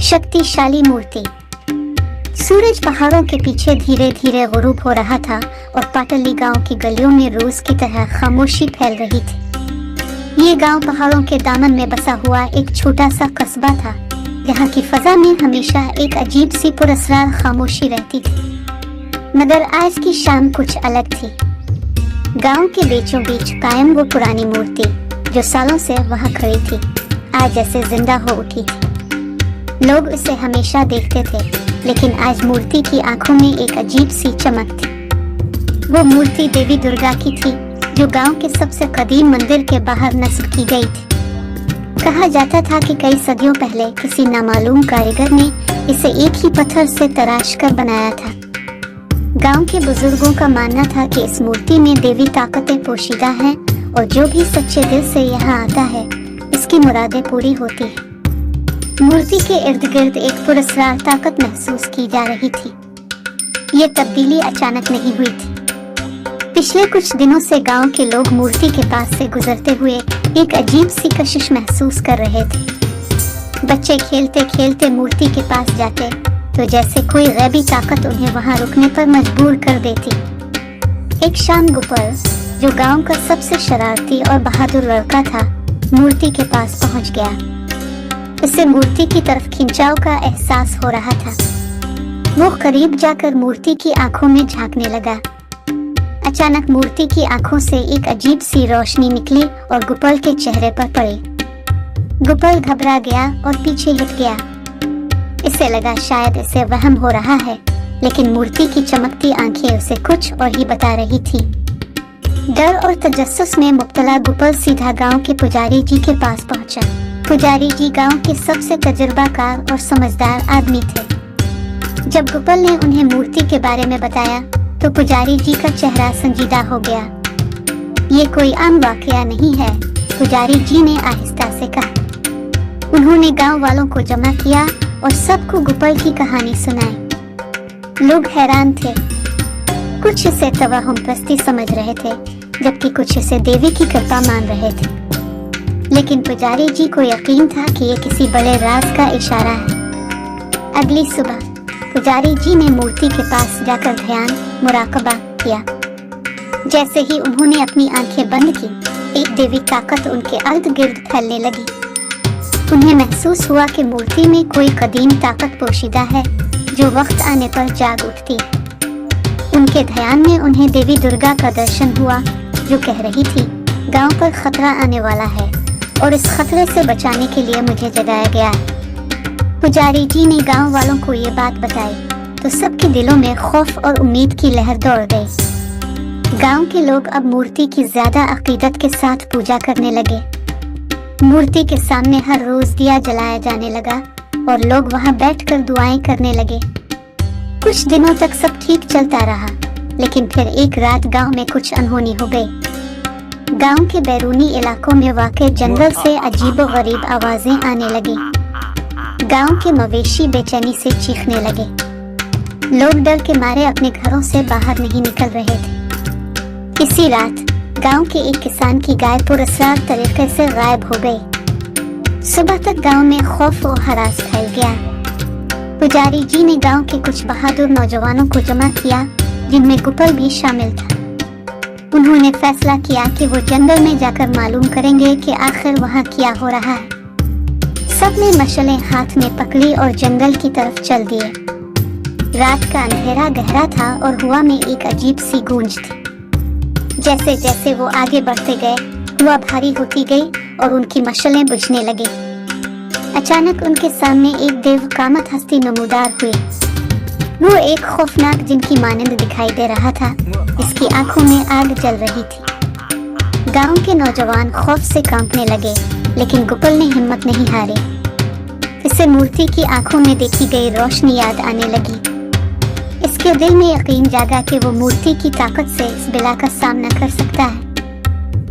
शक्तिशाली मूर्ति। सूरज पहाड़ों के पीछे धीरे धीरे गुरूब हो रहा था और पाटली गांव की गलियों में रोज की तरह खामोशी फैल रही थी। ये गांव पहाड़ों के दामन में बसा हुआ एक छोटा सा कस्बा था, जहाँ की फजा में हमेशा एक अजीब सी पुरअसरार खामोशी रहती थी। मगर आज की शाम कुछ अलग थी। गांव के बीचों बीच कायम वो पुरानी मूर्ति जो सालों से वहां खड़ी थी, आज जैसे जिंदा हो उठी थी। लोग उसे हमेशा देखते थे, लेकिन आज मूर्ति की आंखों में एक अजीब सी चमक थी। वो मूर्ति देवी दुर्गा की थी, जो गांव के सबसे कदीम मंदिर के बाहर नस्ब की गई थी। कहा जाता था कि कई सदियों पहले किसी नामालूम कारीगर ने इसे एक ही पत्थर से तराश कर बनाया था। गांव के बुजुर्गों का मानना था कि इस मूर्ति में देवी ताकतें पोशीदा हैं और जो भी सच्चे दिल से यहाँ आता है, इसकी मुरादें पूरी होती हैं। मूर्ति के इर्द गिर्द एक पुरअसरार ताकत महसूस की जा रही थी। ये तब्दीली अचानक नहीं हुई थी। पिछले कुछ दिनों से गांव के लोग मूर्ति के पास से गुजरते हुए एक अजीब सी कशिश महसूस कर रहे थे। बच्चे खेलते खेलते मूर्ति के पास जाते तो जैसे कोई गैबी ताकत उन्हें वहां रुकने पर मजबूर कर देती। एक शाम गुपर, जो गांव का सबसे शरारती और बहादुर लड़का था, मूर्ति के पास पहुंच गया। उसे मूर्ति की तरफ खिंचाव का एहसास हो रहा था। वो करीब जाकर मूर्ति की आंखों में झांकने लगा। अचानक मूर्ति की आंखों से एक अजीब सी रोशनी निकली और गुपल के चेहरे पर पड़ी। गुपल घबरा गया और पीछे हट गया। इसे लगा शायद इसे वहम हो रहा है, लेकिन मूर्ति की चमकती आंखें उसे कुछ और ही बता रही थी। डर और तजस्सुस में मुब्तला गुपल सीधा गांव के पुजारी जी के पास पहुंचा। पुजारी जी गांव के सबसे तजुर्बाकार और समझदार आदमी थे। जब गुपल ने उन्हें मूर्ति के बारे में बताया तो पुजारी जी का चेहरा संजीदा हो गया। ये कोई आम वाकया नहीं है, पुजारी जी ने आहिस्ता से कहा। उन्होंने गांव वालों को जमा किया और सबको गुपल की कहानी सुनाई। लोग हैरान थे। कुछ इसे तवहम परस्ती समझ रहे थे, जबकि कुछ इसे देवी की कृपा मान रहे थे। लेकिन पुजारी जी को यकीन था कि ये किसी बड़े राज का इशारा है। अगली सुबह पुजारी जी ने मूर्ति के पास जाकर ध्यान मुराकबा किया। जैसे ही उन्होंने अपनी आंखें बंद की, एक देवी ताकत उनके अर्द गिर्द फैलने लगी। उन्हें महसूस हुआ कि मूर्ति में कोई कदीम ताकत पोशीदा है, जो वक्त आने पर जाग उठती। उनके ध्यान में उन्हें देवी दुर्गा का दर्शन हुआ, जो कह रही थी, गांव पर खतरा आने वाला है और इस खतरे से बचाने के लिए मुझे जगाया गया है। पुजारी जी ने गांव वालों को ये बात बताई तो सबके दिलों में खौफ और उम्मीद की लहर दौड़ गई। गांव के लोग अब मूर्ति की ज्यादा अकीदत के साथ पूजा करने लगे। मूर्ति के सामने हर रोज दिया जलाया जाने लगा और लोग वहां बैठकर दुआएं करने लगे। कुछ दिनों तक सब ठीक चलता रहा, लेकिन फिर एक रात गांव में कुछ अनहोनी हो गई। गांव के बैरूनी इलाकों में वाक़े जंगल से अजीबो-गरीब आवाजें आने लगी। गांव के मवेशी बेचैनी से चीखने लगे। लोग डर के मारे अपने घरों से बाहर नहीं निकल रहे थे। इसी रात गांव के एक किसान की गाय पुरअसरार तरीके से गायब हो गई। सुबह तक गांव में खौफ और हरास फैल गया। पुजारी जी ने गांव के कुछ बहादुर नौजवानों को जमा किया, जिनमें गुपल भी शामिल था। उन्होंने फैसला किया कि वो जंगल में जाकर मालूम करेंगे कि आखिर वहाँ क्या हो रहा है। सबने मशलें हाथ में पकड़ी और जंगल की तरफ चल दिए। रात का अंधेरा गहरा था और हवा में एक अजीब सी गूंज थी। जैसे जैसे वो आगे बढ़ते गए, हवा भारी होती गई और उनकी मशलें बुझने लगी। अचानक उनके सामने एक देवकामत हस्ती नमूदार हुई। वो एक खौफनाक जिनकी मानंद दिखाई दे रहा था। इसकी आंखों में आग जल रही थी। गांव के नौजवान खौफ से कांपने लगे, लेकिन गुपल ने हिम्मत नहीं हारी। इसे मूर्ति की आंखों में देखी गई रोशनी याद आने लगी। इसके दिल में यकीन जागा कि वो मूर्ति की ताकत से इस बिला का सामना कर सकता है।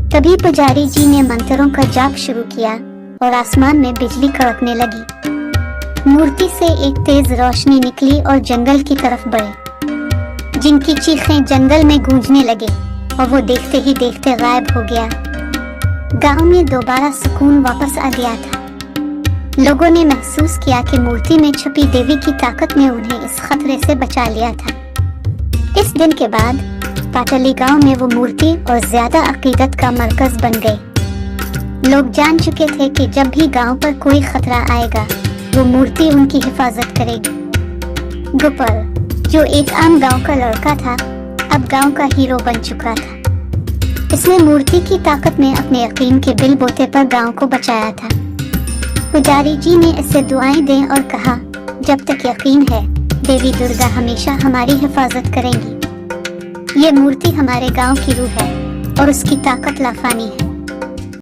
तभी पुजारी जी ने मंत्रों का जाप शुरू किया और आसमान में बिजली कड़कने लगी। मूर्ति से एक तेज रोशनी निकली और जंगल की तरफ बढ़ी, जिनकी चीखें जंगल में गूंजने लगे और वो देखते ही देखते गायब हो गया। गांव में दोबारा सुकून वापस आ गया था। लोगों ने महसूस किया कि मूर्ति में छुपी देवी की ताकत ने उन्हें इस खतरे से बचा लिया था। इस दिन के बाद पाटली गांव में वो मूर्ति और ज्यादा अकीदत का मरकज बन गई। लोग जान चुके थे कि जब भी गांव पर कोई खतरा आएगा वो मूर्ति उनकी हिफाजत करेगी। गोपाल, जो एक आम गांव का लड़का था, अब गांव का हीरो बन चुका था। इसने मूर्ति की ताकत में अपने यकीन के बिल बोते पर गांव को बचाया था। पुजारी जी ने इसे दुआएं दें और कहा, जब तक यकीन है देवी दुर्गा हमेशा हमारी हिफाजत करेंगी। ये मूर्ति हमारे गांव की रूह है और उसकी ताकत लाफानी है।